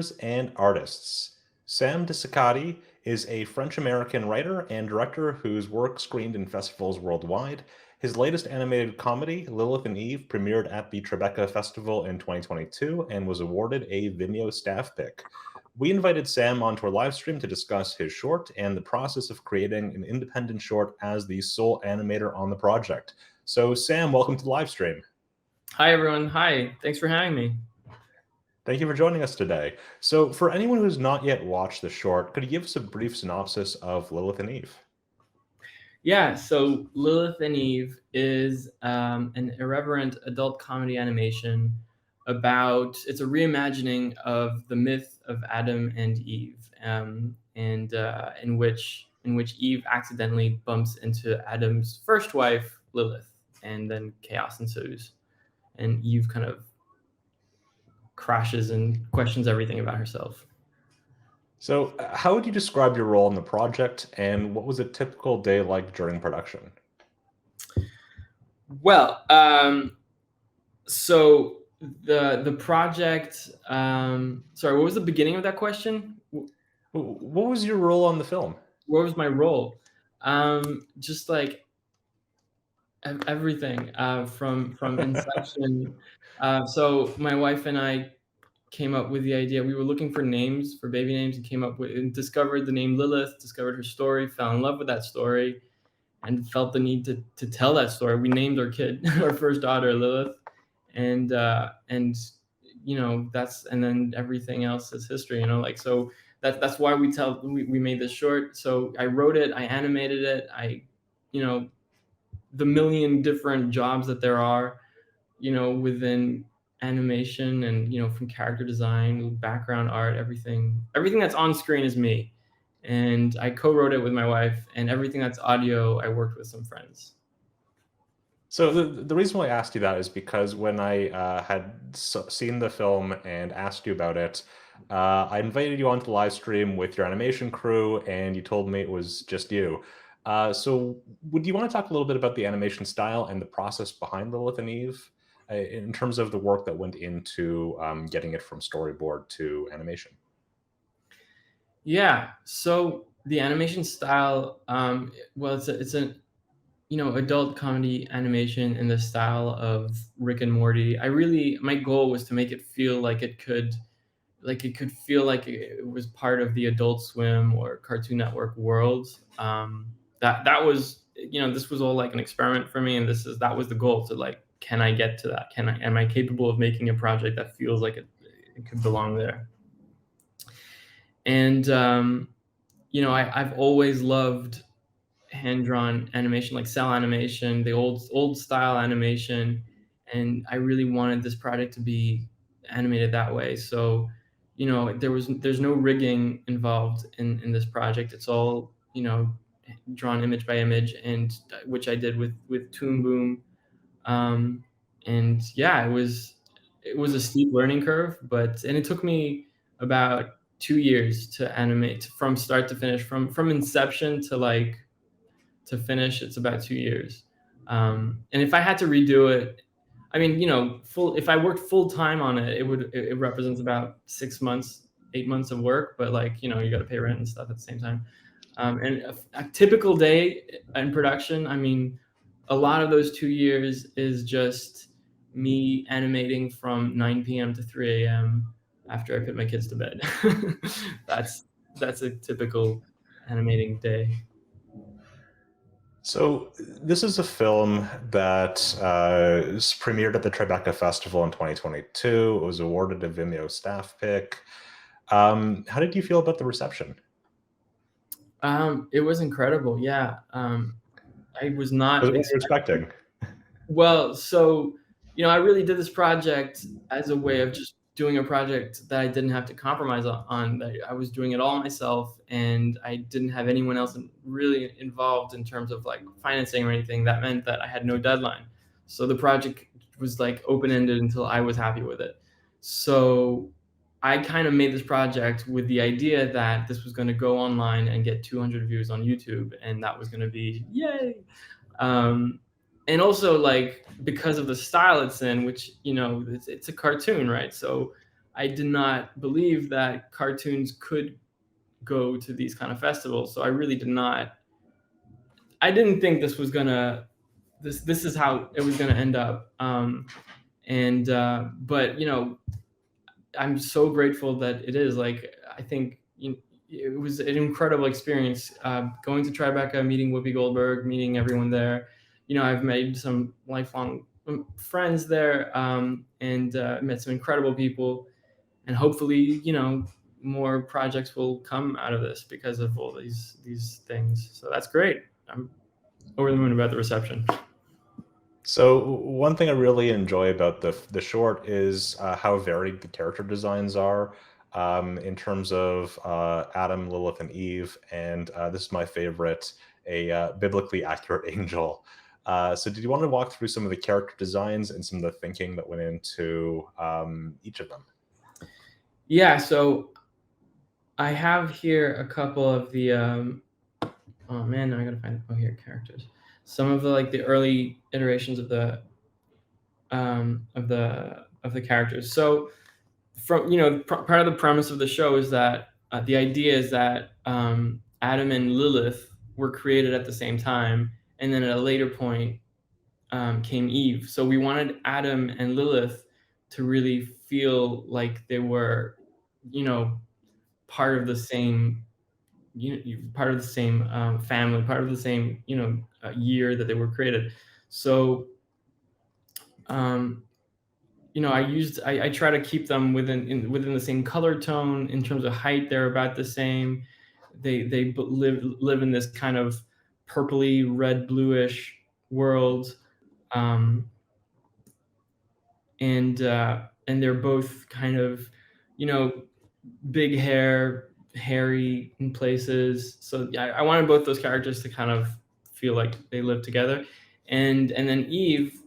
animators, and artists. Sam de Ceccatty is a French-American writer and director whose work screened in festivals worldwide. His latest animated comedy, Lilith Eve, premiered at the Tribeca Festival in 2022 and was awarded a Vimeo Staff Pick. We invited Sam onto our live stream to discuss his short and the process of creating an independent short as the sole animator on the project. So, Sam, welcome to the live stream. Hi, everyone. Hi. Thanks for having me. Thank you for joining us today. So, for anyone who's not yet watched the short, could you give us a brief synopsis of Lilith and Eve? Yeah, so Lilith and Eve is an irreverent adult comedy animation it's a reimagining of the myth of Adam and Eve, in which Eve accidentally bumps into Adam's first wife, Lilith, and then chaos ensues, and Eve kind of crashes and questions everything about herself. So, how would you describe your role in the project, and what was a typical day like during production? Well, so the project. Sorry, what was the beginning of that question? What was your role on the film? What was my role? Just like everything from inception. So my wife and I came up with the idea. We were looking for names, for baby names, and came up with and discovered the name Lilith, discovered her story, fell in love with that story, and felt the need to tell that story. We named our kid, our first daughter, Lilith, and you know, and then everything else is history, you know, like, so that's why we made this short. So I wrote it, I animated it, you know, the million different jobs that there are, you know, within animation, and, you know, from character design, background art, everything that's on screen is me. And I co-wrote it with my wife, and everything that's audio, I worked with some friends. So the reason why I asked you that is because when I had seen the film and asked you about it, I invited you onto the live stream with your animation crew, and you told me it was just you. So would you want to talk a little bit about the animation style and the process behind Lilith and Eve in terms of the work that went into getting it from storyboard to animation? Yeah, so the animation style, well, it's a you know, adult comedy animation in the style of Rick and Morty. My goal was to make it feel like it could feel like it was part of the Adult Swim or Cartoon Network world. That was, you know, this was all like an experiment for me, and that was the goal, to like, can I get to that? Am I capable of making a project that feels like it could belong there? And you know, I've always loved hand-drawn animation, like cell animation, the old style animation, and I really wanted this project to be animated that way. So, you know, there's no rigging involved in this project. It's all, you know, drawn image by image, and which I did with Toon Boom. And yeah, it was a steep learning curve, and it took me about 2 years to animate from start to finish, from inception to finish. It's about 2 years. And if I had to redo it, I mean, you know, if I worked full time on it, it represents about 6 months, 8 months of work. But like, you know, you got to pay rent and stuff at the same time. And a typical day in production, I mean, a lot of those 2 years is just me animating from 9 p.m. to 3 a.m. after I put my kids to bed. That's a typical animating day. So this is a film that premiered at the Tribeca Festival in 2022. It was awarded a Vimeo Staff Pick. How did you feel about the reception? It was incredible. Yeah. I was not What were you expecting? Well, so, you know, I really did this project as a way of just doing a project that I didn't have to compromise on. That I was doing it all myself, and I didn't have anyone else really involved in terms of like financing or anything. That meant that I had no deadline. So the project was like open-ended until I was happy with it. So I kind of made this project with the idea that this was going to go online and get 200 views on YouTube, and that was going to be yay. And also, like, because of the style it's in, which, you know, it's a cartoon, right? So I did not believe that cartoons could go to these kind of festivals. So I really did not. I didn't think this was gonna. This is how it was gonna end up. But you know, I'm so grateful that it is. Like, I think it was an incredible experience going to Tribeca, meeting Whoopi Goldberg, meeting everyone there. You know, I've made some lifelong friends there, and met some incredible people. And hopefully, you know, more projects will come out of this because of all these things. So that's great. I'm over the moon about the reception. So one thing I really enjoy about the short is how varied the character designs are, in terms of Adam, Lilith, and Eve. And this is my favorite, a biblically accurate angel. So did you want to walk through some of the character designs and some of the thinking that went into each of them? Yeah. So I have here a couple of the. Oh man, now I gotta find. Oh, here, characters. Some of the like the early iterations of the characters. So from part of the premise of the show is that the idea is that Adam and Lilith were created at the same time, and then at a later point came Eve. So we wanted Adam and Lilith to really feel like they were, you know, part of the same, part of the same family, part of the same, year that they were created. So I try to keep them within the same color tone. In terms of height, they're about the same. They live in this kind of purpley red bluish world, um, and they're both kind of, big hair, hairy in places. So yeah, I wanted both those characters to kind of feel like they live together, and then Eve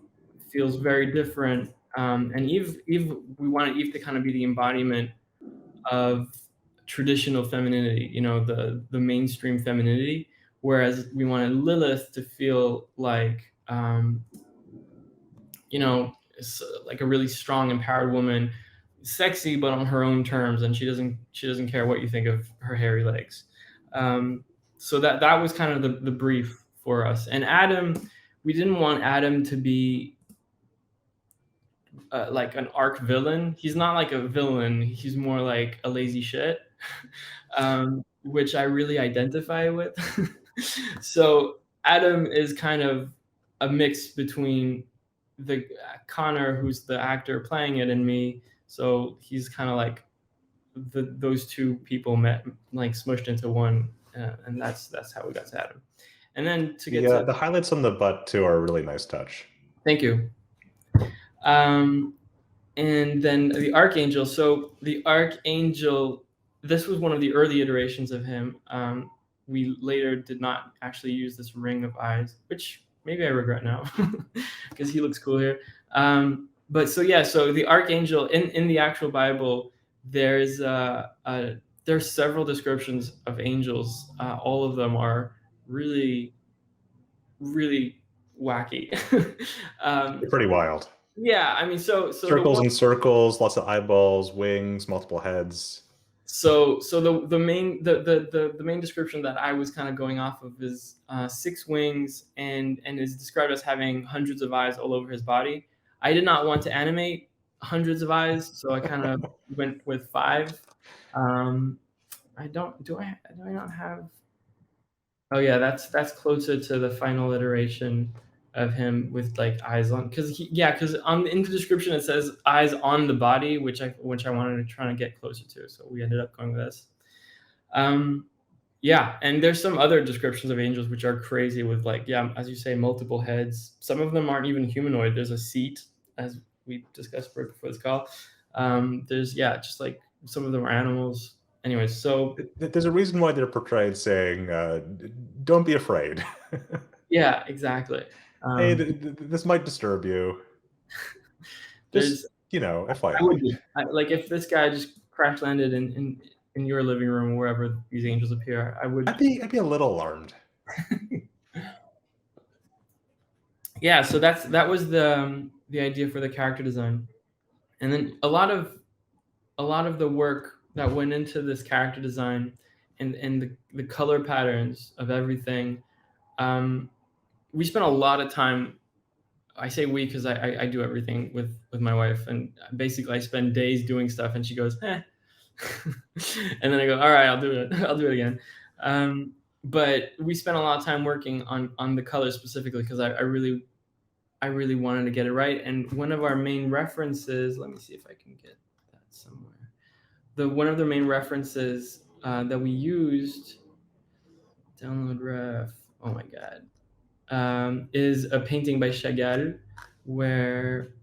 feels very different. And Eve, we wanted Eve to kind of be the embodiment of traditional femininity, the mainstream femininity, whereas we wanted Lilith to feel like, like a really strong, empowered woman, sexy but on her own terms, and she doesn't care what you think of her hairy legs. So that was kind of the brief for us. And Adam, we didn't want Adam to be like an arc villain. He's not like a villain. He's more like a lazy shit, which I really identify with. So Adam is kind of a mix between the Connor, who's the actor playing it, and me. So he's kind of like those two people met, like smushed into one, and that's how we got to Adam. And then to get to The highlights on the butt too are a really nice touch. Thank you. And then the Archangel. So the Archangel, this was one of the early iterations of him. We later did not actually use this ring of eyes, which maybe I regret now because he looks cool here. But so the Archangel in the actual Bible, there's several descriptions of angels. All of them are really, really wacky. They're pretty wild. Yeah, I mean, so Circles and circles, lots of eyeballs, wings, multiple heads. So the main description that I was kind of going off of is 6 wings and is described as having hundreds of eyes all over his body. I did not want to animate hundreds of eyes, so I kind of went with 5. Do I not have? Oh yeah, that's closer to the final iteration of him with like eyes on, because in the description it says eyes on the body, which I wanted to try to get closer to, so we ended up going with this. And there's some other descriptions of angels which are crazy with, like, as you say, multiple heads. Some of them aren't even humanoid. There's a seat, as we discussed before this call. There's just like some of them are animals. Anyways, so there's a reason why they're portrayed saying, "Don't be afraid." Yeah, exactly. Hey, this might disturb you. Just, FYI. I would be. Like, if this guy just crash landed in your living room or wherever these angels appear, I would. I'd be a little alarmed. Yeah, so that was the idea for the character design, and then a lot of a lot of the work that went into this character design and the color patterns of everything, we spent a lot of time. I say we because I do everything with my wife, and basically I spend days doing stuff, and she goes, eh. And then I go, all right, I'll do it. I'll do it again. But we spent a lot of time working on the colors specifically because I really wanted to get it right. And one of our main references, let me see if I can get that somewhere. One of the main references that we used, download ref, oh my God, is a painting by Schoel, where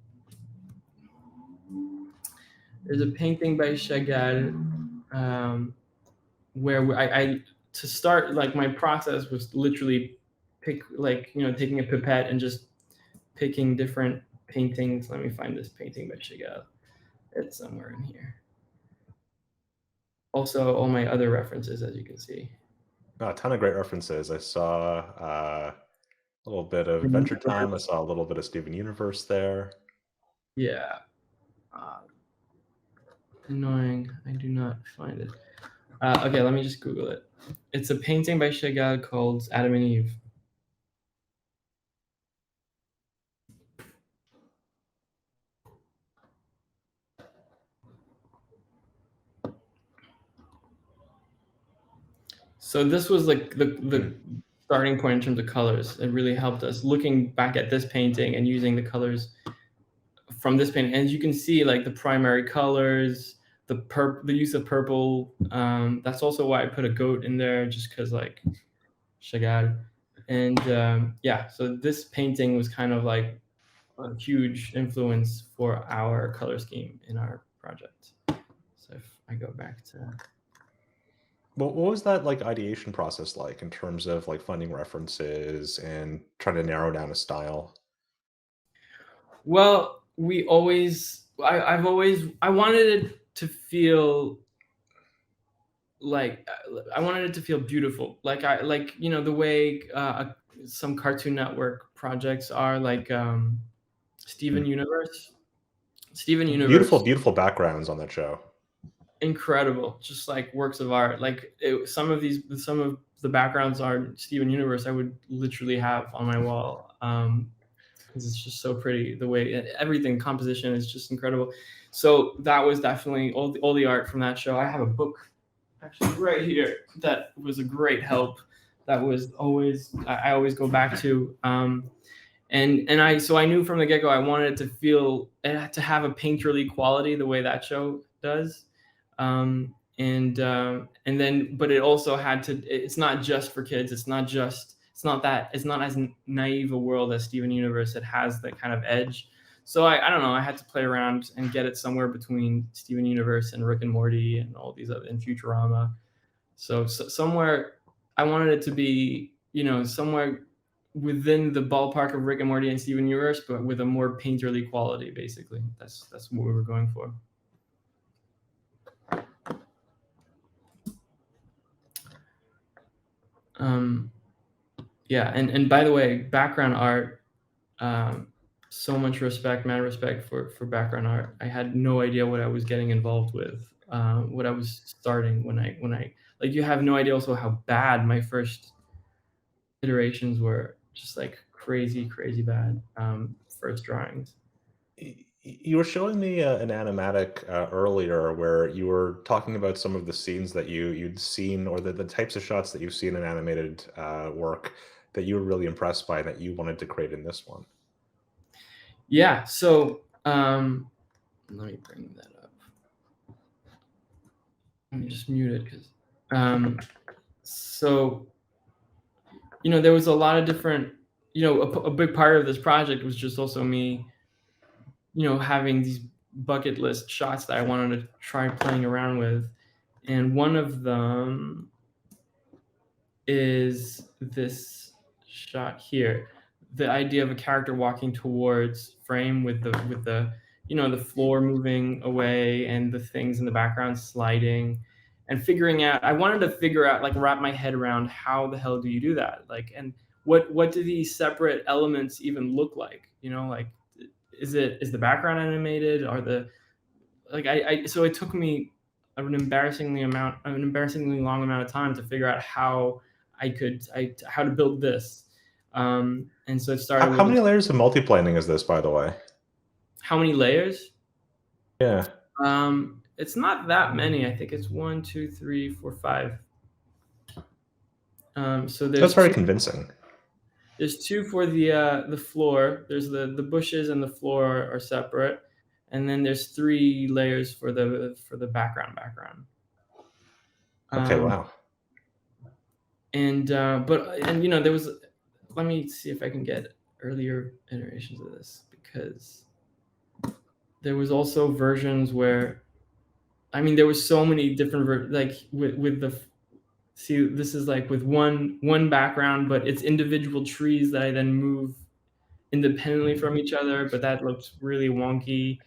there's a painting by Schoel where I to start, like, my process was literally taking a pipette and just picking different paintings. Let me find this painting by Schoel. It's somewhere in here. Also, all my other references, as you can see. A ton of great references. I saw a little bit of Adventure Time. I saw a little bit of Steven Universe there. Yeah. Annoying. I do not find it. Okay, let me just Google it. It's a painting by Schoel called Adam and Eve. So this was like the starting point in terms of colors. It really helped us looking back at this painting and using the colors from this painting. As you can see, like the primary colors, the use of purple. That's also why I put a goat in there, just because like Schoel. And yeah, so this painting was kind of like a huge influence for our color scheme in our project. So if I go back to, What was that like ideation process like in terms of like finding references and trying to narrow down a style? well, we always, I wanted it to feel like, I wanted it to feel beautiful. Like the way some Cartoon Network projects are, like Steven Universe. Steven Beautiful, Universe, beautiful backgrounds on that show. incredible, just like works of art. Like some of the backgrounds are Steven Universe I would literally have on my wall, because it's just so pretty. The way everything, composition is just incredible. So that was definitely all the art from that show. I have a book actually right here that was a great help. That was always, I always go back to. And I knew from the get-go I wanted it to feel, to have a painterly quality the way that show does. And then, but it also had to, it's not just for kids. It's not as naive a world as Steven Universe. It has that kind of edge. So I don't know, I had to play around and get it somewhere between Steven Universe and Rick and Morty and all these other, and Futurama. So somewhere I wanted it to be, somewhere within the ballpark of Rick and Morty and Steven Universe, but with a more painterly quality, basically. That's what we were going for. Yeah, and by the way, background art, so much respect, mad respect for background art. I had no idea what I was getting involved with, what I was starting when I like, you have no idea also how bad my first iterations were, just like crazy bad first drawings. You were showing me an animatic earlier where you were talking about some of the scenes that you'd seen, or the types of shots that you've seen in animated work that you were really impressed by that you wanted to create in this one. Yeah, so let me bring that up. Let me just mute it, because so there was a lot of different, a big part of this project was just also me, having these bucket list shots that I wanted to try playing around with. And one of them is this shot here. The idea of a character walking towards frame with the the floor moving away and the things in the background sliding, and figuring out, I wanted to figure out, like, wrap my head around how the hell do you do that? Like, and what do these separate elements even look like? Like, is the background animated? Are the like so it took me an embarrassingly long amount of time to figure out how how to build this. And so it started How with many layers of multiplaning is this, by the way? how many layers? Yeah. It's not that many. I think it's 1, 2, 3, 4, 5. So That's very convincing. there's 2 for the floor. There's the bushes and the floor are separate, and then there's 3 layers for the background. Okay, wow. And but you know, there was. Let me see if I can get earlier iterations of this, because there was also versions where, I mean, there was so many different like with the. See, this is like with one background, but it's individual trees that I then move independently from each other, but that looks really wonky.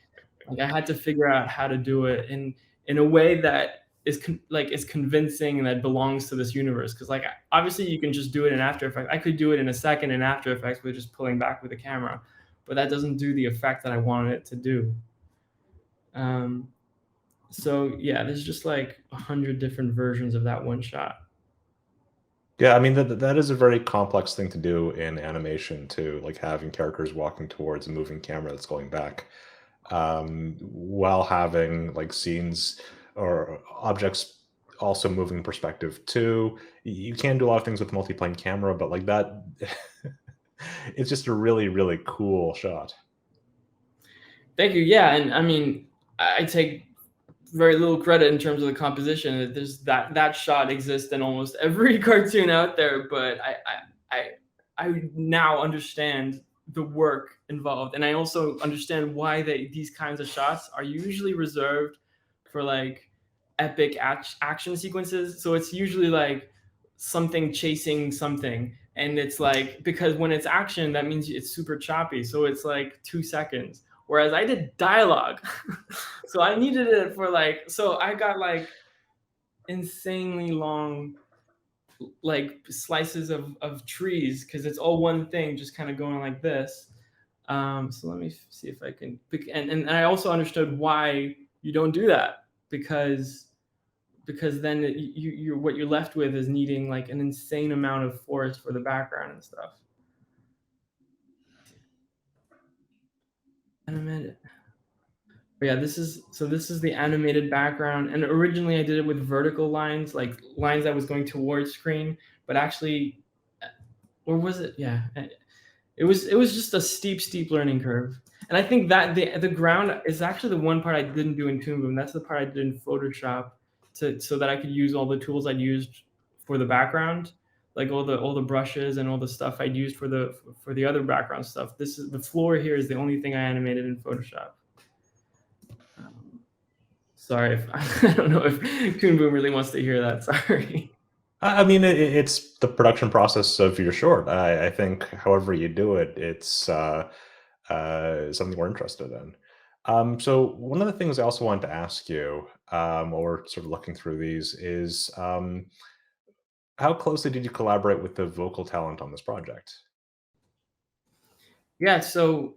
Like, I had to figure out how to do it in a way that is is convincing and that belongs to this universe. Because like, obviously you can just do it in After Effects. I could do it in a second in After Effects with just pulling back with the camera, but that doesn't do the effect that I wanted it to do. So yeah, there's just like 100 different versions of that one shot. Yeah, I mean that is a very complex thing to do in animation too, like having characters walking towards a moving camera that's going back, while having like scenes or objects also moving perspective too. You can do a lot of things with multiplane camera, but like that, it's just a really, really cool shot. Thank you. Yeah, and I mean, I take very little credit in terms of the composition. There's that shot exists in almost every cartoon out there, but I now understand the work involved, and I also understand why these kinds of shots are usually reserved for like epic action sequences. So it's usually like something chasing something, and it's like, because when it's action, that means it's super choppy, so it's like 2 seconds, whereas I did dialogue. So I needed it for like, so I got like insanely long like slices of trees, because it's all one thing just kind of going like this. So let me see if I can pick, and I also understood why you don't do that, because then you what you're left with is needing like an insane amount of forest for the background and stuff. Animated. But yeah, this is the animated background, and originally I did it with vertical lines, like lines that was going towards screen, but actually, or was it? Yeah, it was just a steep learning curve. And I think that the ground is actually the one part I didn't do in Toon Boom. That's the part I did in Photoshop so that I could use all the tools I'd used for the background, like all the brushes and all the stuff I'd used for the other background stuff. This is the floor here is the only thing I animated in Photoshop. Sorry, if I don't know if Toon Boom really wants to hear that. Sorry. I mean, it's the production process of your short. I think, however you do it, it's something we're interested in. So one of the things I also wanted to ask you, while we're sort of looking through these, is how closely did you collaborate with the vocal talent on this project? Yeah, so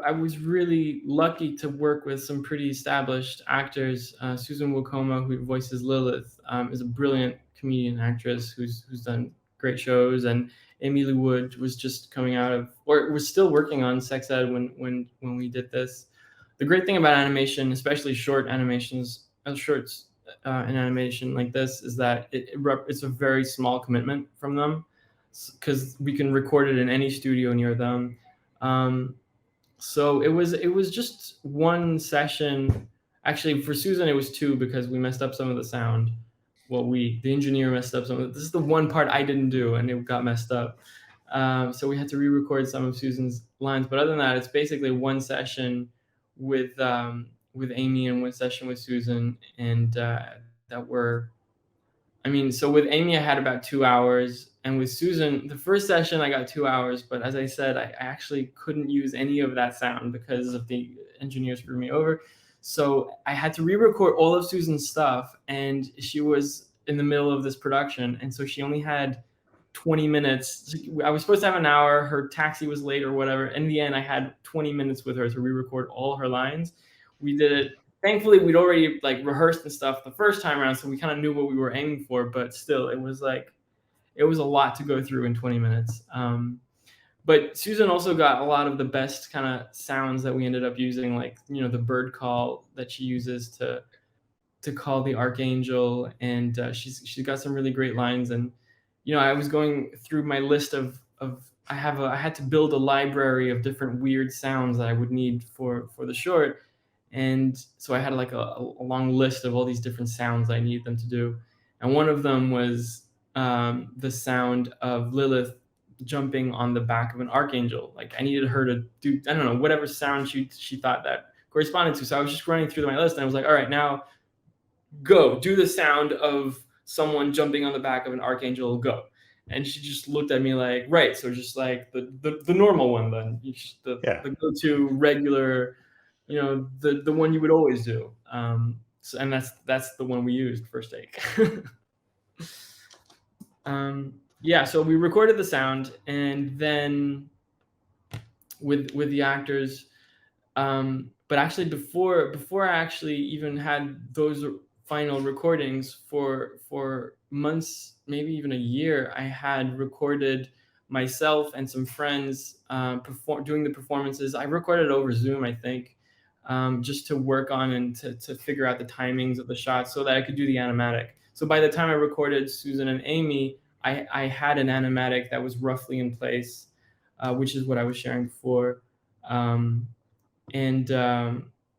I was really lucky to work with some pretty established actors. Susan Wokoma, who voices Lilith, is a brilliant comedian actress who's done great shows, and Amy Lee Wood was just coming out of, or was still working on sex ed when we did this. The great thing about animation, especially short animations, shorts in animation like this, is that it's a very small commitment from them, because we can record it in any studio near them. So it was just one session. Actually, for Susan, it was 2, because we messed up some of the sound. Well, the engineer messed up some of it. This is the one part I didn't do, and it got messed up. So we had to re-record some of Susan's lines. But other than that, it's basically one session with Amy and one session with Susan, and that were. I mean, so with Amy, I had about 2 hours, and with Susan, the first session I got 2 hours. But as I said, I actually couldn't use any of that sound because of the engineers screwed me over. So I had to re-record all of Susan's stuff, and she was in the middle of this production, and so she only had 20 minutes. I was supposed to have an hour. Her taxi was late or whatever. In the end, I had 20 minutes with her to re-record all her lines. We did it thankfully we'd already like rehearsed and stuff the first time around, so we kind of knew what we were aiming for. But still, it was a lot to go through in 20 minutes. But Susan also got a lot of the best kind of sounds that we ended up using, like, you know, the bird call that she uses to call the archangel, and she's got some really great lines. And you know, I was going through my list of I had to build a library of different weird sounds that I would need for the short, and so I had like a long list of all these different sounds I need them to do, and one of them was the sound of Lilith jumping on the back of an archangel. Like I needed her to do, I don't know, whatever sound she thought that corresponded to. So I was just running through my list, and I was like, all right, now go do the sound of someone jumping on the back of an archangel, go. And she just looked at me like, right, so just like the normal one then, the go-to regular, you know, the one you would always do. So, and that's the one we used first take. Yeah, so we recorded the sound, and then with the actors, but actually before I actually even had those final recordings, for months, maybe even a year, I had recorded myself and some friends doing the performances. I recorded over Zoom, I think, just to work on and to figure out the timings of the shots so that I could do the animatic. So by the time I recorded Susan and Amy, I had an animatic that was roughly in place, which is what I was sharing before.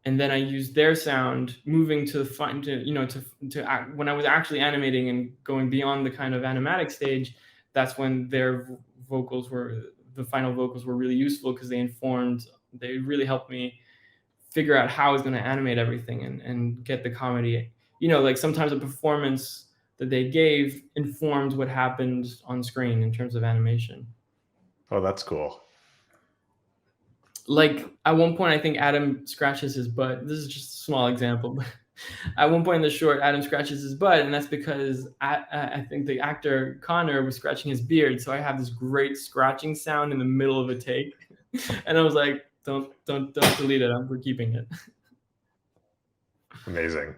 And then I used their sound, moving to when I was actually animating and going beyond the kind of animatic stage. That's when their the final vocals were really useful, because they really helped me figure out how I was going to animate everything and get the comedy. You know, like sometimes a performance that they gave informed what happened on screen in terms of animation. Oh, that's cool. Like at one point, I think Adam scratches his butt. This is just a small example, but at one point in the short, Adam scratches his butt, and that's because I think the actor Connor was scratching his beard. So I have this great scratching sound in the middle of a take, and I was like, "Don't delete it. We're keeping it." Amazing.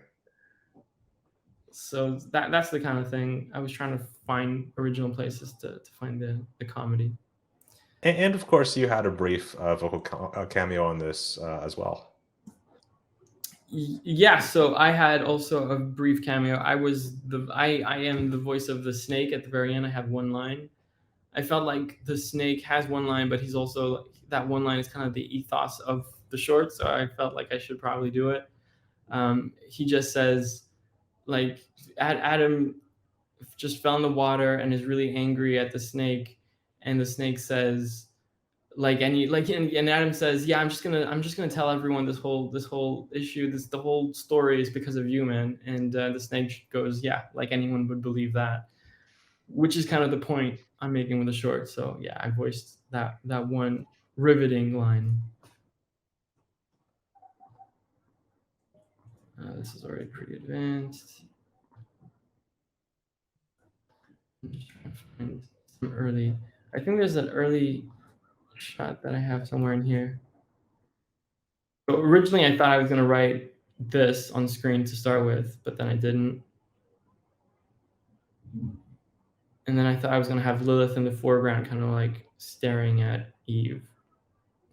So that's the kind of thing I was trying to find, original places to find the comedy. And of course, you had a brief vocal cameo on this as well. Yeah, so I had also a brief cameo. I am the voice of the snake at the very end. I have one line. I felt like the snake has one line, but he's also, that one line is kind of the ethos of the short, so I felt like I should probably do it. He just says, like, Adam just fell in the water and is really angry at the snake, and the snake says, and Adam says, yeah, I'm just gonna tell everyone this whole issue, the whole story is because of you, man. And the snake goes, yeah, like anyone would believe that, which is kind of the point I'm making with the short. So yeah, I voiced that one riveting line. This is already pretty advanced. I'm just trying to find some early. I think there's an early shot that I have somewhere in here. So originally, I thought I was going to write this on screen to start with, but then I didn't. And then I thought I was going to have Lilith in the foreground, kind of like staring at Eve,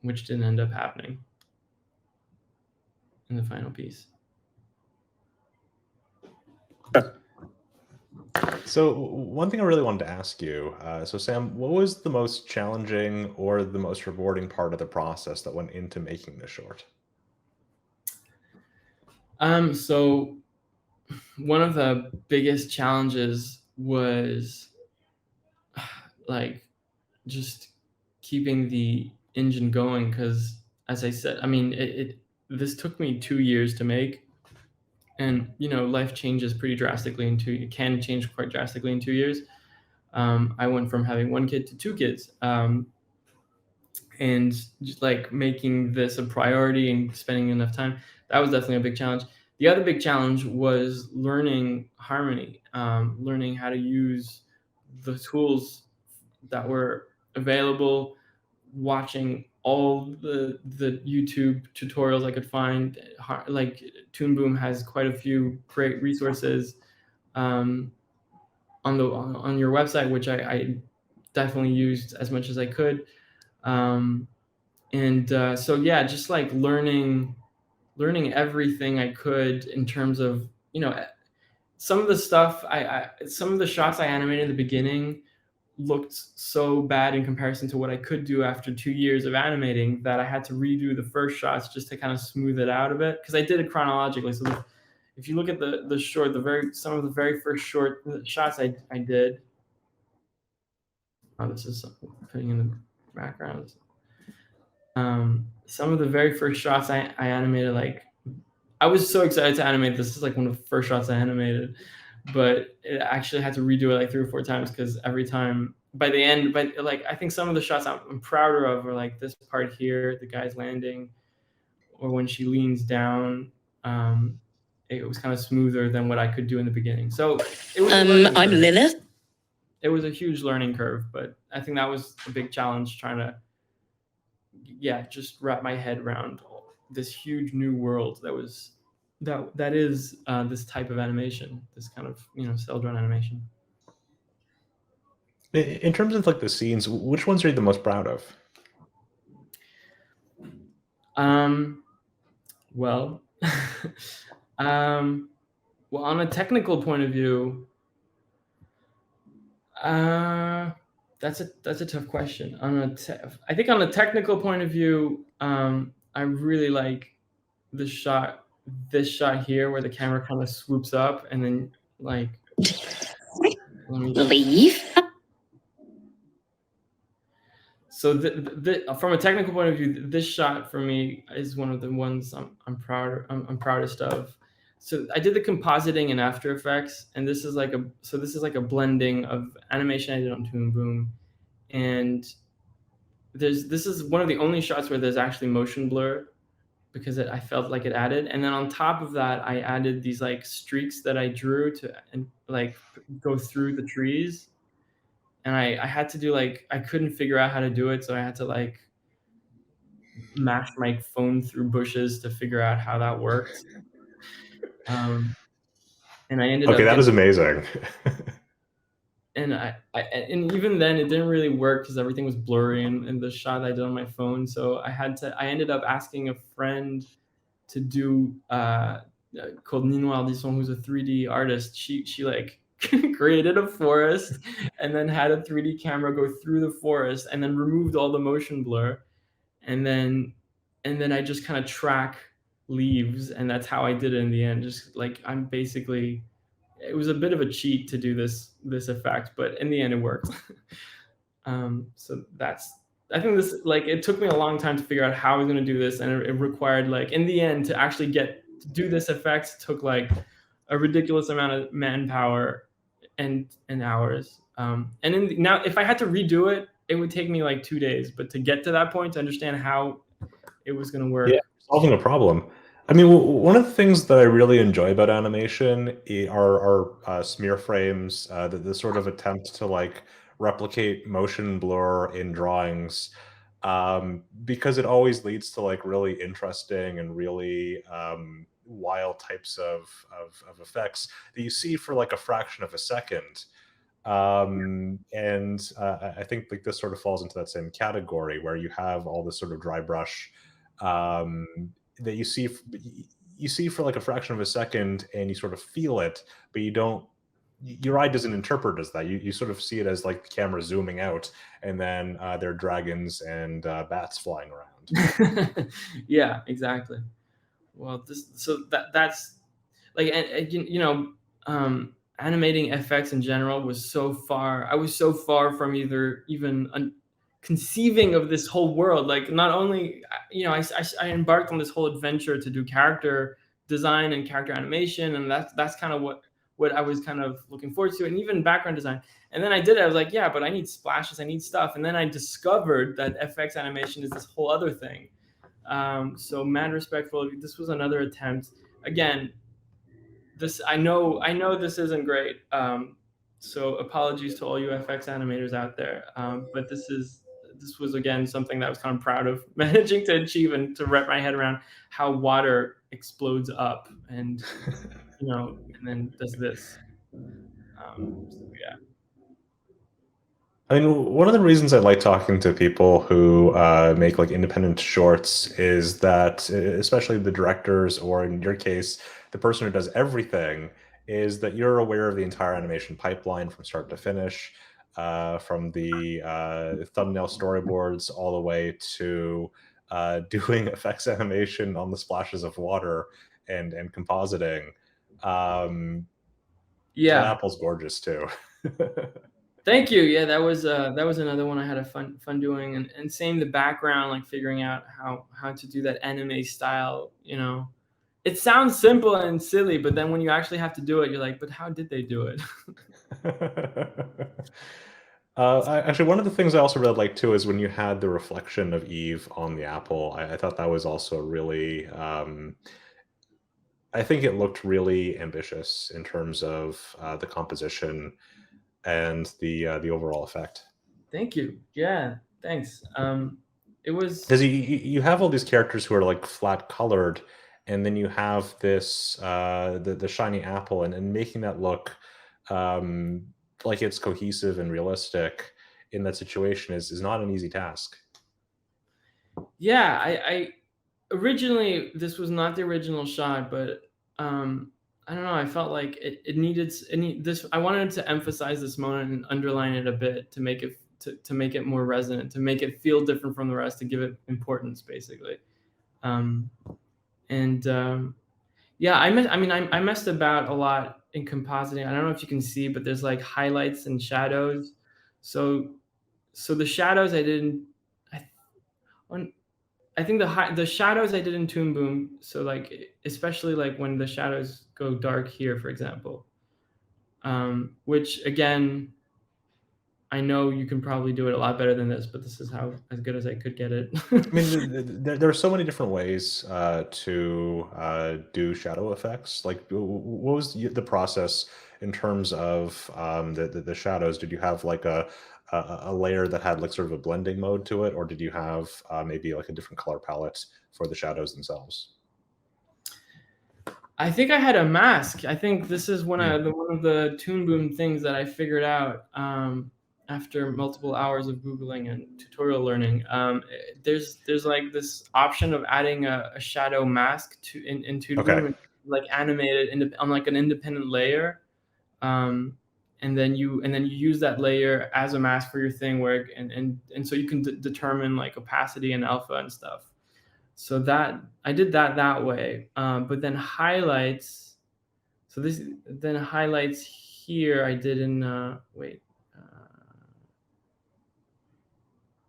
which didn't end up happening in the final piece. So one thing I really wanted to ask you, so Sam, what was the most challenging or the most rewarding part of the process that went into making this short? So one of the biggest challenges was like just keeping the engine going, because as I said, I mean, this took me 2 years to make, and you know, life changes pretty drastically it can change quite drastically in 2 years. I went from having 1 kid to 2 kids, and just like making this a priority and spending enough time, that was definitely a big challenge. The other big challenge was learning harmony, learning how to use the tools that were available, watching all the YouTube tutorials I could find. Like Toon Boom has quite a few great resources on your website, which I definitely used as much as I could. So yeah, just like learning everything I could in terms of, you know, some of the stuff some of the shots I animated in the beginning looked so bad in comparison to what I could do after 2 years of animating that I had to redo the first shots just to kind of smooth it out a bit, because I did it chronologically. So if you look at the short, some of the very first short shots I did. Oh, this is putting in the background. Some of the very first shots I animated, like, I was so excited to animate this. This is like one of the first shots I animated, but it actually had to redo it like 3 or 4 times because every time by the end, but like I think some of the shots I'm prouder of are like this part here, the guy's landing, or when she leans down. It was kind of smoother than what I could do in the beginning. So it was I'm Lilith. It was a huge learning curve, but I think that was a big challenge, trying to just wrap my head around this huge new world that is this type of animation, this kind of, cell drawn animation. In terms of like the scenes, which ones are you the most proud of? Well, well, on a technical point of view, that's a tough question. I think on a technical point of view, I really like this shot here where the camera kind of swoops up and then like Leave. So from a technical point of view, this shot for me is one of the ones I'm proudest of. So I did the compositing in After Effects, and this is like a blending of animation I did on Toon Boom, and this is one of the only shots where there's actually motion blur, because I felt like it added. And then on top of that, I added these like streaks that I drew to like go through the trees. And I had to do I couldn't figure out how to do it, so I had to like mash my phone through bushes to figure out how that worked. And I ended up. Okay, that is amazing. And and even then it didn't really work because everything was blurry in the shot I did on my phone. So I ended up asking a friend to do called Nino Ardisson, who's a 3D artist. She like created a forest and then had a 3D camera go through the forest and then removed all the motion blur, and then I just kind of track leaves, and that's how I did it in the end. Just like it was a bit of a cheat to do this effect, but in the end it worked. So I think this, like, it took me a long time to figure out how I was going to do this, and it required, like, in the end, to actually to do this effect took like a ridiculous amount of manpower and hours. And now if I had to redo it, it would take me like 2 days, but to get to that point, to understand how it was going to work. Yeah, solving a problem. I mean, one of the things that I really enjoy about animation are smear frames, the sort of attempt to like replicate motion blur in drawings, because it always leads to like really interesting and really wild types of effects that you see for like a fraction of a second. And I think like this sort of falls into that same category where you have all this sort of dry brush um, that you see for like a fraction of a second, and you sort of feel it, but you don't. Your eye doesn't interpret as that. You sort of see it as like the camera zooming out, and then there are dragons and bats flying around. Yeah, exactly. Well, that's like, and animating FX in general was so far. I was so far from even conceiving of this whole world. Like, not only, I embarked on this whole adventure to do character design and character animation, and that's kind of what I was kind of looking forward to, and even background design. And then I did it. I was like, yeah, but I need splashes, I need stuff. And then I discovered that FX animation is this whole other thing. So mad respectful. This was another attempt. Again, I know this isn't great. So apologies to all you FX animators out there. But this is this was again something that I was kind of proud of managing to achieve and to wrap my head around how water explodes up and and then does this. So yeah. I mean, one of the reasons I like talking to people who make like independent shorts is that, especially the directors, or in your case, the person who does everything, is that you're aware of the entire animation pipeline from start to finish, from the thumbnail storyboards all the way to doing effects animation on the splashes of water and compositing. That Yeah. apple's gorgeous too. Thank you. Yeah, that was another one I had a fun doing, and same the background, like figuring out how to do that anime style. It sounds simple and silly, but then when you actually have to do it, you're like, but how did they do it? Actually, one of the things I also really liked too is when you had the reflection of Eve on the apple. I thought that was also really. I think it looked really ambitious in terms of the composition and the overall effect. Thank you. Yeah, thanks. It was Because you have all these characters who are like flat colored, and then you have this the shiny apple, and making that look um, like it's cohesive and realistic in that situation is not an easy task. yeah. I originally this was not the original shot, but I don't know. I felt like it needed this. I wanted to emphasize this moment and underline it a bit to make it to make it more resonant, to make it feel different from the rest, to give it importance, basically. Um, and Yeah, I messed about a lot in compositing. I don't know if you can see, but there's like highlights and shadows. So the shadows I didn't. I when I think the shadows I did in Toon Boom. So like especially like when the shadows go dark here, for example. Which again, I know you can probably do it a lot better than this, but this is how as good as I could get it. I mean, there are so many different ways to do shadow effects. Like, what was the process in terms of the shadows? Did you have like a layer that had like sort of a blending mode to it, or did you have maybe like a different color palette for the shadows themselves? I think I had a mask. I think this is one Hmm. of the Toon Boom things that I figured out after multiple hours of Googling and tutorial learning. There's like this option of adding a shadow mask in Toon Okay. Boom, and like animate it on like an independent layer. And then you use that layer as a mask for your thing, where and so you can determine like opacity and alpha and stuff. So that I did that way. But then highlights. So this then highlights here I did in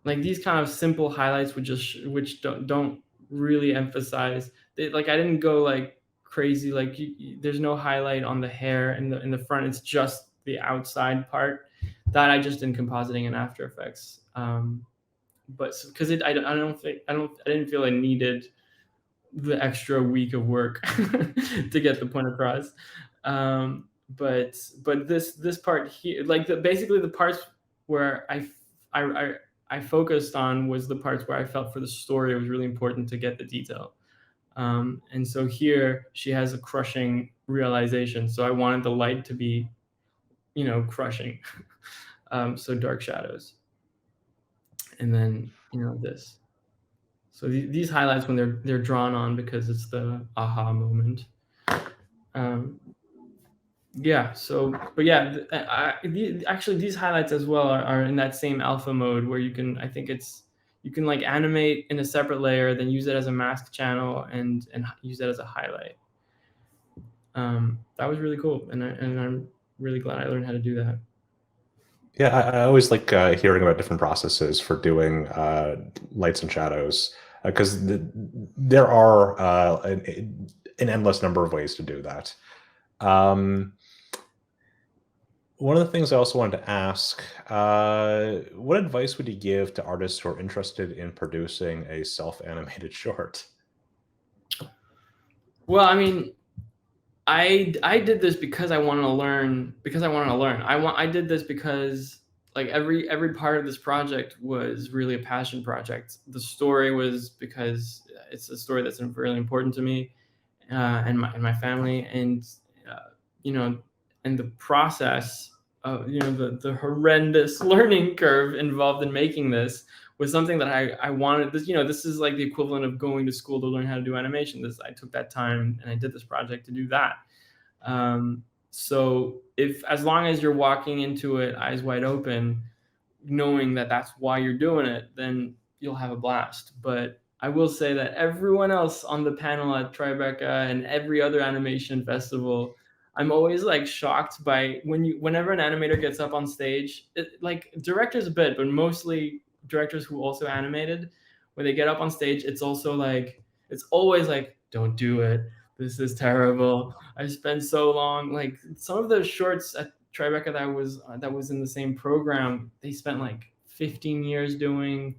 like these kind of simple highlights which don't really emphasize. Like I didn't go like crazy. Like there's no highlight on the hair in the front. It's just the outside part that I just did compositing in After Effects. But because I didn't feel I needed the extra week of work to get the point across. But this part here, like basically the parts where I focused on was the parts where I felt for the story it was really important to get the detail. And so here she has a crushing realization. So I wanted the light to be, crushing. So dark shadows, and then this. So these highlights when they're drawn on because it's the aha moment. Yeah. So, but yeah, actually these highlights as well are in that same alpha mode where you can. I think you can like animate in a separate layer, then use it as a mask channel and use that as a highlight. That was really cool, and I'm really glad I learned how to do that. Yeah, I always like hearing about different processes for doing lights and shadows, because there are an endless number of ways to do that. Um, One of the things I also wanted to ask, what advice would you give to artists who are interested in producing a self-animated short? Well, I mean, I did this because I wanted to learn. I did this because like every part of this project was really a passion project. The story was because it's a story that's really important to me, and my family, and you know, and the process of, you know, the horrendous learning curve involved in making this was something that I wanted. This, you know, this is like the equivalent of going to school to learn how to do animation. This, I took that time and I did this project to do that. So if, as long as you're walking into it eyes wide open, knowing that that's why you're doing it, then you'll have a blast. But I will say that everyone else on the panel at Tribeca and every other animation festival, I'm always like shocked by whenever an animator gets up on stage, like directors a bit, but mostly directors who also animated, when they get up on stage, it's also like, it's always like, don't do it. This is terrible. I spent so long. Like some of those shorts at Tribeca that was in the same program, they spent like 15 years doing,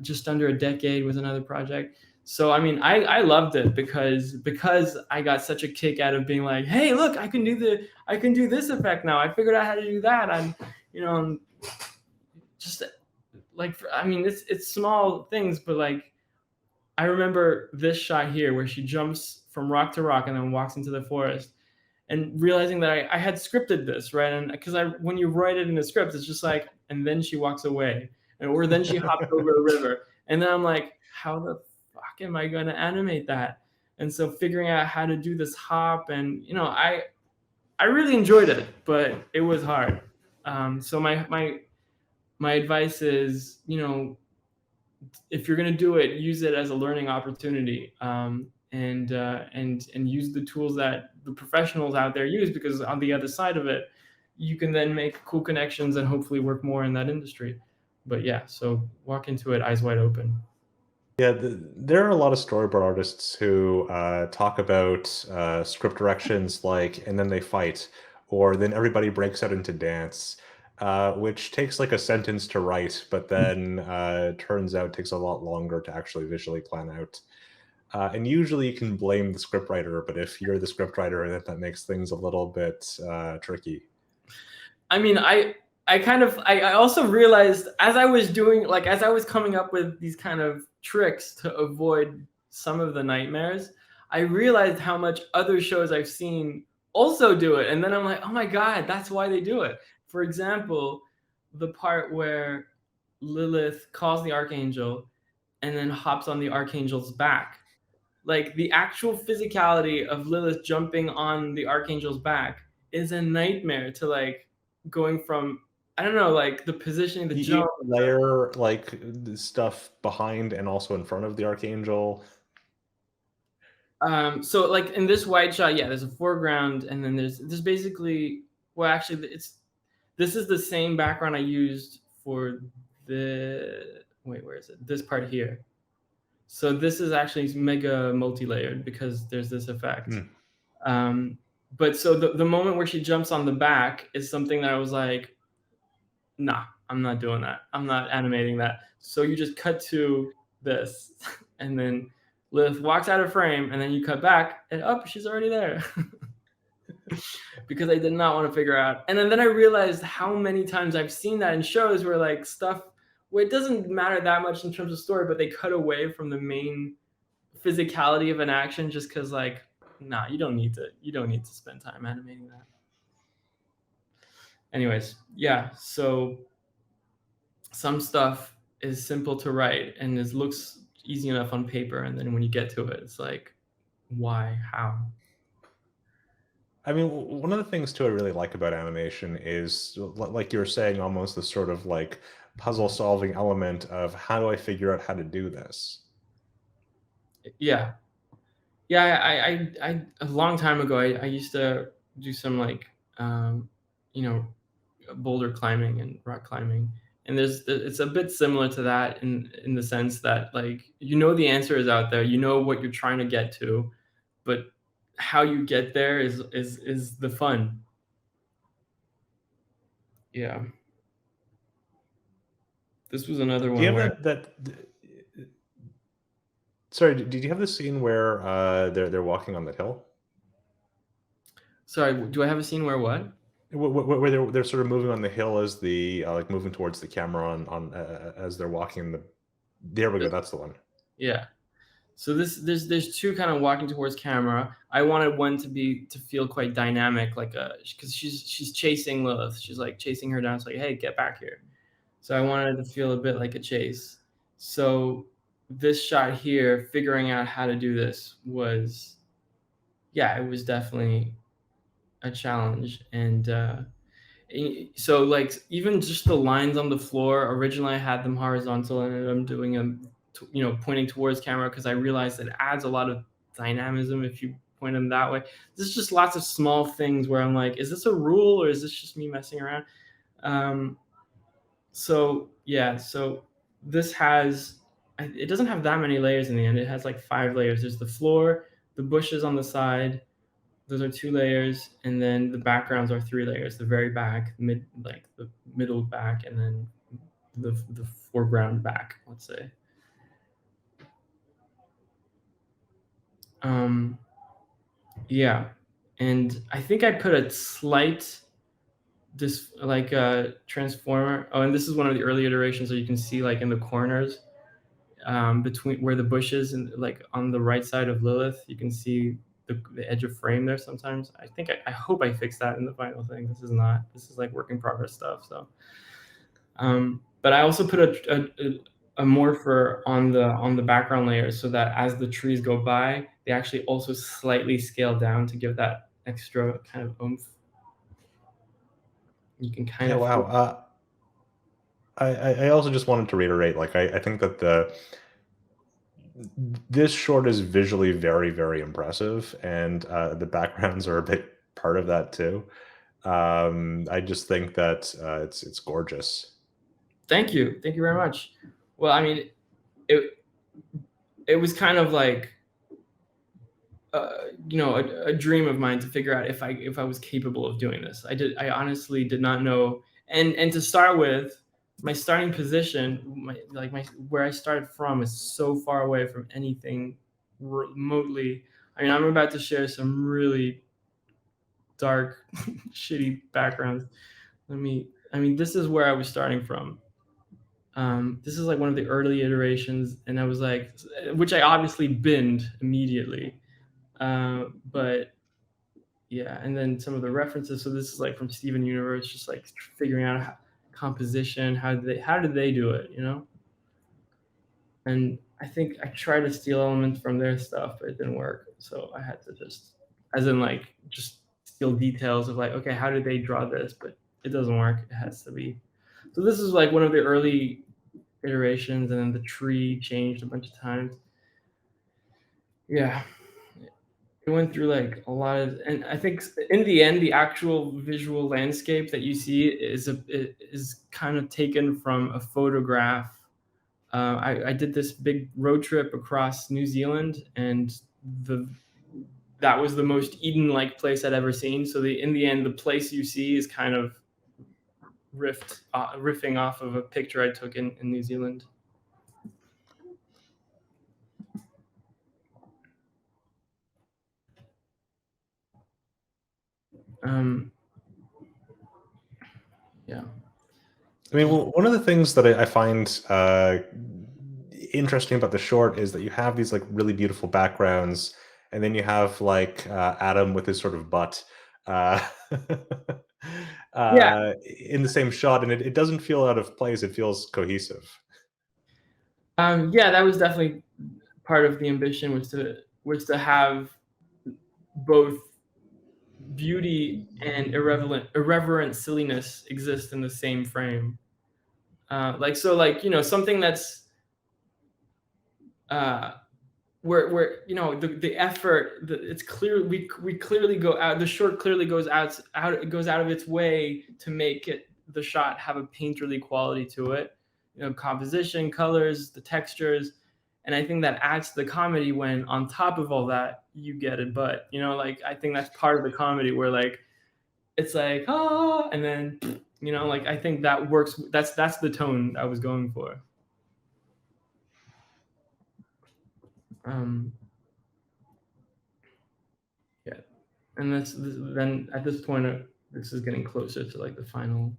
just under a decade with another project. So I mean, I loved it because I got such a kick out of being like, hey, look, I can do this effect now. I figured out how to do that. I'm, you know, just like, I mean, it's small things, but like, I remember this shot here where she jumps from rock to rock and then walks into the forest, and realizing that I had scripted this, right? And because when you write it in the script, it's just like, and then she walks away, or then she hopped over a river, and then I'm like, how the fuck am I going to animate that? And so figuring out how to do this hop, and you know, I really enjoyed it, but it was hard. So my advice is, you know, if you're going to do it, use it as a learning opportunity, and use the tools that the professionals out there use, because on the other side of it, you can then make cool connections and hopefully work more in that industry. But yeah, so walk into it eyes wide open. Yeah, there are a lot of storyboard artists who talk about script directions like, and then they fight, or then everybody breaks out into dance, which takes like a sentence to write, but then turns out takes a lot longer to actually visually plan out. And usually you can blame the scriptwriter, but if you're the scriptwriter, that makes things a little bit tricky. I mean, I also realized as I was doing, like, as I was coming up with these kind of tricks to avoid some of the nightmares, I realized how much other shows I've seen also do it. And then I'm like, oh my God, that's why they do it. For example, the part where Lilith calls the Archangel and then hops on the Archangel's back. Like the actual physicality of Lilith jumping on the Archangel's back is a nightmare to like going from, I don't know, like the positioning, the You jump. layer like the stuff behind and also in front of the Archangel. So like in this wide shot, yeah, there's a foreground, and then there's basically, well, actually, this is the same background I used for the, wait, where is it? This part here. So this is actually mega multi-layered because there's this effect. But so the moment where she jumps on the back is something that I was like, nah, I'm not doing that. I'm not animating that. So you just cut to this, and then Lilith walks out of frame, and then you cut back, and up, she's already there. Because I did not want to figure out. And then I realized how many times I've seen that in shows where like stuff, where it doesn't matter that much in terms of story, but they cut away from the main physicality of an action just because like, nah, you don't need to spend time animating that. Anyways, yeah, so some stuff is simple to write and it looks easy enough on paper, and then when you get to it, it's like, why, how? I mean, one of the things too I really like about animation is, like you were saying, almost the sort of like puzzle solving element of how do I figure out how to do this? Yeah. I a long time ago, I used to do some like, you know, boulder climbing and rock climbing. And it's a bit similar to that in the sense that like, you know, the answer is out there, you know what you're trying to get to, but how you get there is the fun. Yeah. This was another Do you one where, have sorry, did you have the scene where they're walking on that hill? sorry, do I have a scene where what? Where they're sort of moving on the hill as the like moving towards the camera on as they're walking the. There we go. That's the one. Yeah. So there's two kind of walking towards camera. I wanted one to feel quite dynamic, like because she's chasing Lilith. She's like chasing her down. It's like, hey, get back here. So I wanted it to feel a bit like a chase. So this shot here, figuring out how to do this was, yeah, it was definitely a challenge. And so like even just the lines on the floor, originally I had them horizontal and I'm doing them, pointing towards camera because I realized it adds a lot of dynamism if you point them that way. There's just lots of small things where I'm like, is this a rule or is this just me messing around? So yeah, so this has, it doesn't have that many layers in the end. It has like 5 layers. There's the floor, the bushes on the side, those are 2 layers, and then the backgrounds are 3 layers. The very back, the middle back, and then the foreground back, let's say. Yeah, and I think I put a slight transformer. Oh, and this is one of the early iterations, so you can see like in the corners, between where the bushes and like on the right side of Lilith, you can see the edge of frame there sometimes. I hope I fixed that in the final thing. This is like work in progress stuff. So, but I also put a morpher on the background layer so that as the trees go by, they actually also slightly scale down to give that extra kind of oomph. You can kind of Wow. I also just wanted to reiterate, like I think that this short is visually very, very impressive, and the backgrounds are a big part of that too. I just think that it's gorgeous. Thank you very much. Well, I mean, it was kind of like a dream of mine to figure out if I was capable of doing this. I honestly did not know. And to start with, my starting position, where I started from is so far away from anything remotely. I mean, I'm about to share some really dark, shitty backgrounds. I mean, this is where I was starting from. This is like one of the early iterations, and I was like, which I obviously binned immediately. But yeah, and then some of the references. So this is like from Steven Universe, just like figuring out composition. How did they do it? And I think I tried to steal elements from their stuff, but it didn't work. So I had to just, as in like, just steal details of like, okay, how did they draw this? But it doesn't work. It has to be. So this is like one of the early iterations, and then the tree changed a bunch of times. Yeah. It went through like a lot of, and I think in the end, the actual visual landscape that you see is kind of taken from a photograph. I did this big road trip across New Zealand, and that was the most Eden-like place I'd ever seen. So in the end, the place you see is kind of riffing off of a picture I took in New Zealand. Yeah. I mean, one of the things that I find interesting about the short is that you have these like really beautiful backgrounds, and then you have like Adam with his sort of butt uh, Yeah. in the same shot, and it doesn't feel out of place. It feels cohesive. Yeah, that was definitely part of the ambition, was to have both beauty and irreverent silliness exist in the same frame. Something that's where the effort, it's clear, we clearly go out. The short clearly goes out. It goes out of its way to make the shot have a painterly quality to it. Composition, colors, the textures. And I think that adds to the comedy when on top of all that, you get it. But, I think that's part of the comedy where like, it's like, ah, and then, I think that works. That's the tone I was going for. Yeah. And then at this point, this is getting closer to like the final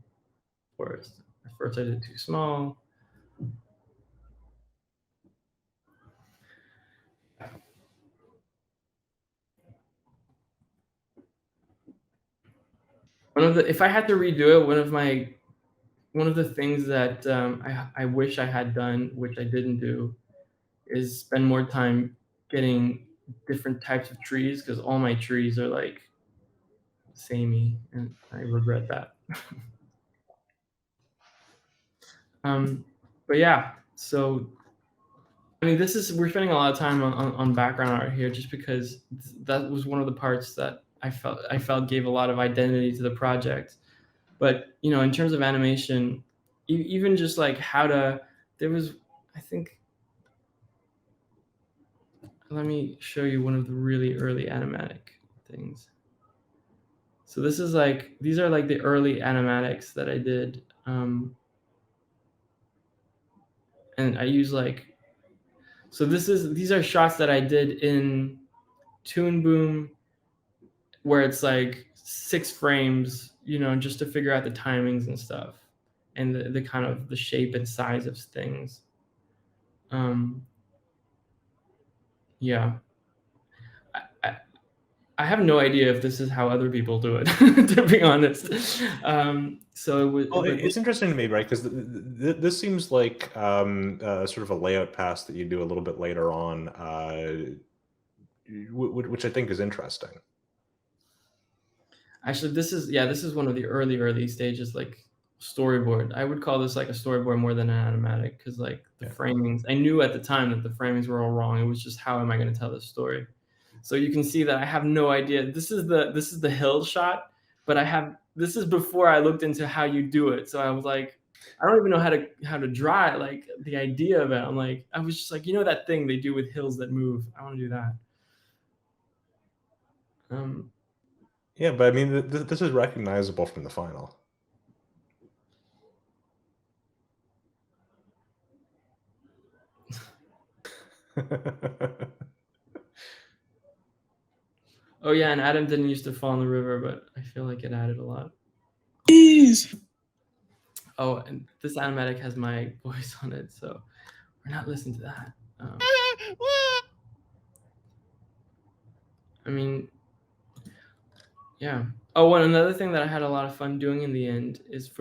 forest. At first I did too small. If I had to redo it, one of the things that I wish I had done, which I didn't do, is spend more time getting different types of trees, because all my trees are like samey, and I regret that. But yeah, so I mean, we're spending a lot of time on background art here, just because that was one of the parts that I felt gave a lot of identity to the project. But in terms of animation, even just like there was, I think, let me show you one of the really early animatic things. So these are like the early animatics that I did, and I use so these are shots that I did in Toon Boom, where it's like 6 frames, just to figure out the timings and stuff, and the kind of the shape and size of things. Yeah. I have no idea if this is how other people do it, to be honest. So it was. Well, it's interesting to me, right? Because this seems like sort of a layout pass that you do a little bit later on, which I think is interesting. Actually, this is one of the early stages, like storyboard. I would call this like a storyboard more than an animatic, because like the framings, I knew at the time that the framings were all wrong. It was just, how am I going to tell this story? So you can see that I have no idea. This is the hill shot, but this is before I looked into how you do it. So I was like, I don't even know how to draw it, like the idea of it. I was just like, that thing they do with hills that move. I want to do that. Yeah, but I mean, this is recognizable from the final. Oh yeah, and Adam didn't used to fall in the river, but I feel like it added a lot. Jeez. Oh, and this animatic has my voice on it, so we're not listening to that. I mean, yeah. Oh, and another thing that I had a lot of fun doing in the end is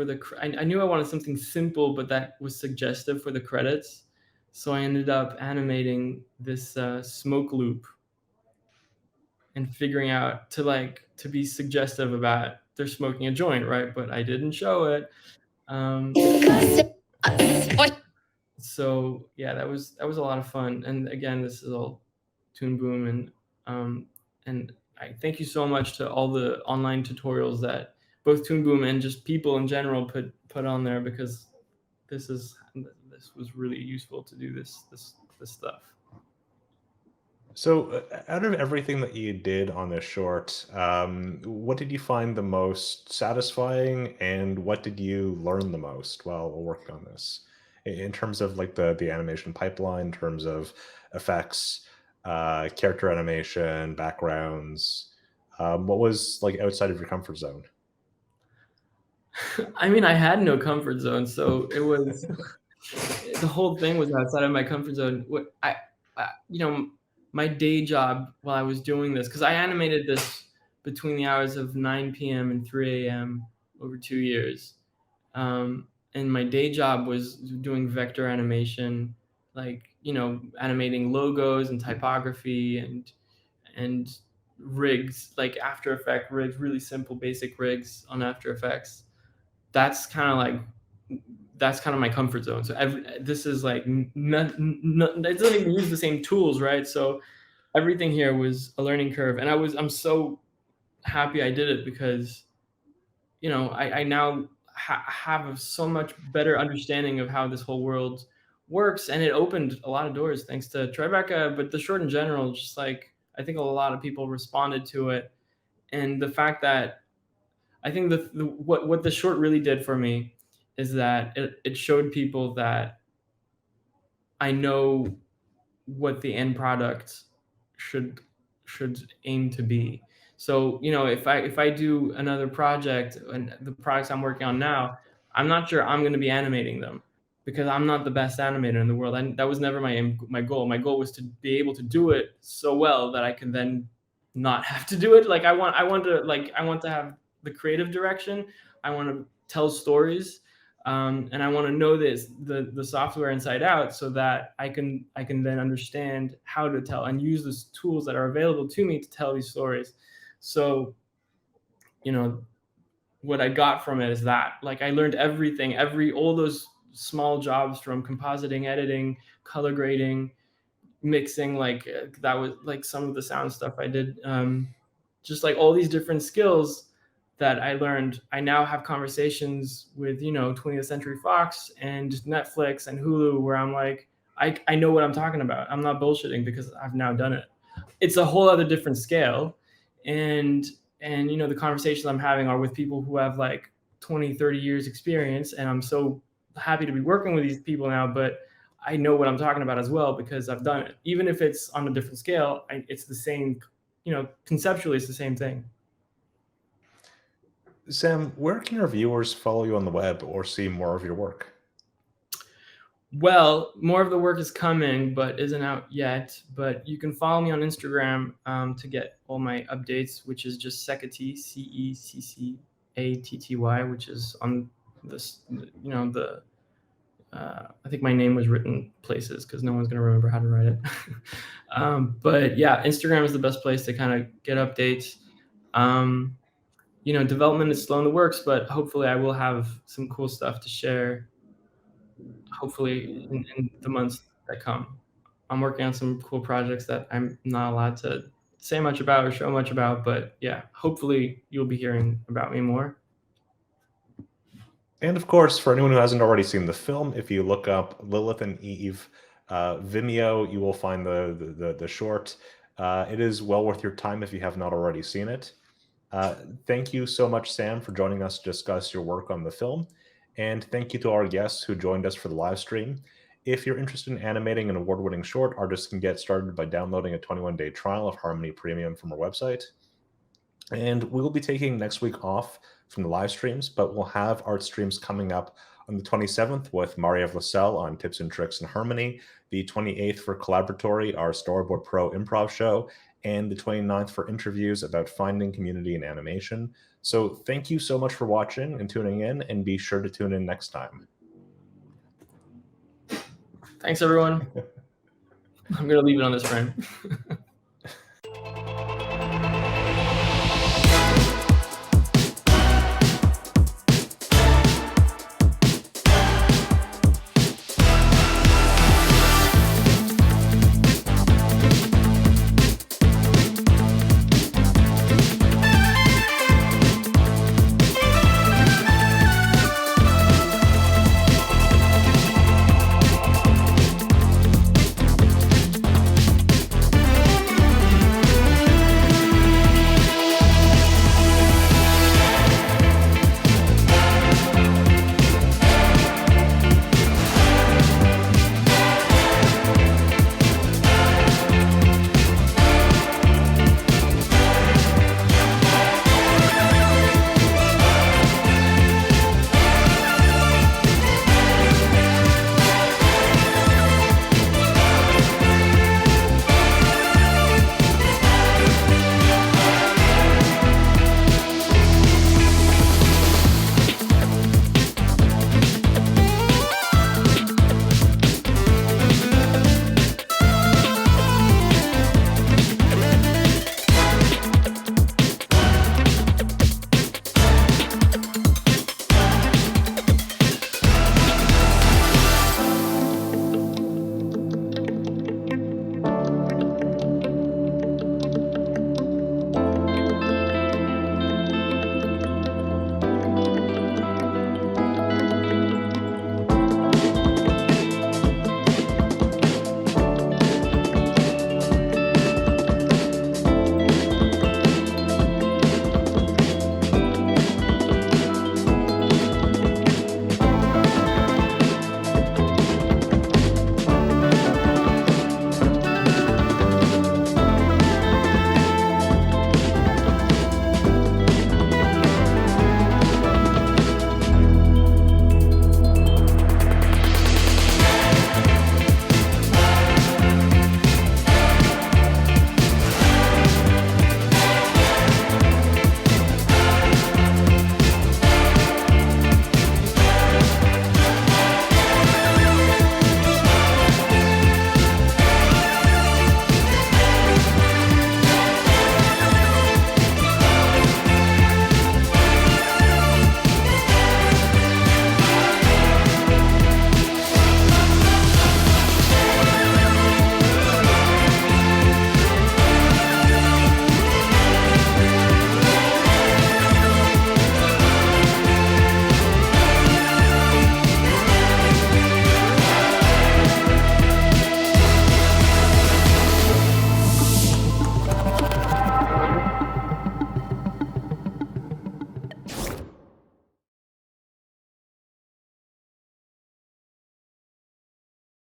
I knew I wanted something simple, but that was suggestive for the credits. So I ended up animating this smoke loop and figuring out to be suggestive about they're smoking a joint, right? But I didn't show it. So yeah, that was a lot of fun. And again, this is all Toon Boom, and I thank you so much to all the online tutorials that both Toon Boom and just people in general put on there, because this was really useful to do this stuff. So, out of everything that you did on this short, what did you find the most satisfying, and what did you learn the most while working on this? In terms of like the animation pipeline, in terms of effects, character animation, backgrounds, what was like outside of your comfort zone? I mean, I had no comfort zone, so it was the whole thing was outside of my comfort zone. My day job while I was doing this, because I animated this between the hours of 9 p.m. and 3 a.m. over 2 years. And my day job was doing vector animation, animating logos and typography and rigs, like After Effects rigs, really simple basic rigs on After Effects. That's kind of my comfort zone. So this is like, it doesn't even use the same tools, right? So everything here was a learning curve, and I'm so happy I did it, because I now have so much better understanding of how this whole world works, and it opened a lot of doors thanks to Tribeca, but the short in general, just like I think a lot of people responded to it, and the fact that I think what the short really did for me is that it showed people that I know what the end product should aim to be. So, you know, if I do another project, and the projects I'm working on now, I'm not sure I'm going to be animating them, because I'm not the best animator in the world. And that was never my goal. My goal was to be able to do it so well that I can then not have to do it. Like I want to have the creative direction. I want to tell stories, and I want to know the software inside out, so that I can then understand how to tell and use the tools that are available to me to tell these stories. So, you know, what I got from it is that, like, I learned everything, all those small jobs, from compositing, editing, color grading, mixing, like that was like some of the sound stuff I did. Just like all these different skills that I learned, I now have conversations with, you know, 20th Century Fox and just Netflix and Hulu, where I'm like, I know what I'm talking about. I'm not bullshitting, because I've now done it. It's a whole other different scale. And you know, the conversations I'm having are with people who have like 20, 30 years experience, and I'm so happy to be working with these people now. But I know what I'm talking about as well, because I've done it. Even if it's on a different scale, it's the same, you know, conceptually it's the same thing. Sam, where can our viewers follow you on the web or see more of your work? Well, more of the work is coming, but isn't out yet. But you can follow me on Instagram to get all my updates, which is just Ceccatty, Ceccatty, which is on this, you know, the I think my name was written places, because no one's going to remember how to write it. But yeah, Instagram is the best place to kind of get updates. You know, development is slow in the works, but hopefully I will have some cool stuff to share, hopefully in the months that come. I'm working on some cool projects that I'm not allowed to say much about or show much about, but yeah, hopefully you'll be hearing about me more. And of course, for anyone who hasn't already seen the film, if you look up Lilith and Eve Vimeo, you will find the short. It is well worth your time if you have not already seen it. Thank you so much, Sam, for joining us to discuss your work on the film. And thank you to our guests who joined us for the live stream. If you're interested in animating an award-winning short, artists can get started by downloading a 21-day trial of Harmony Premium from our website. And we will be taking next week off from the live streams, but we'll have art streams coming up on the 27th with Maria Vlasel on tips and tricks in Harmony, the 28th for Collaboratory, our Storyboard Pro improv show, and the 29th for interviews about finding community in animation. So thank you so much for watching and tuning in, and be sure to tune in next time. Thanks, everyone. I'm going to leave it on this frame.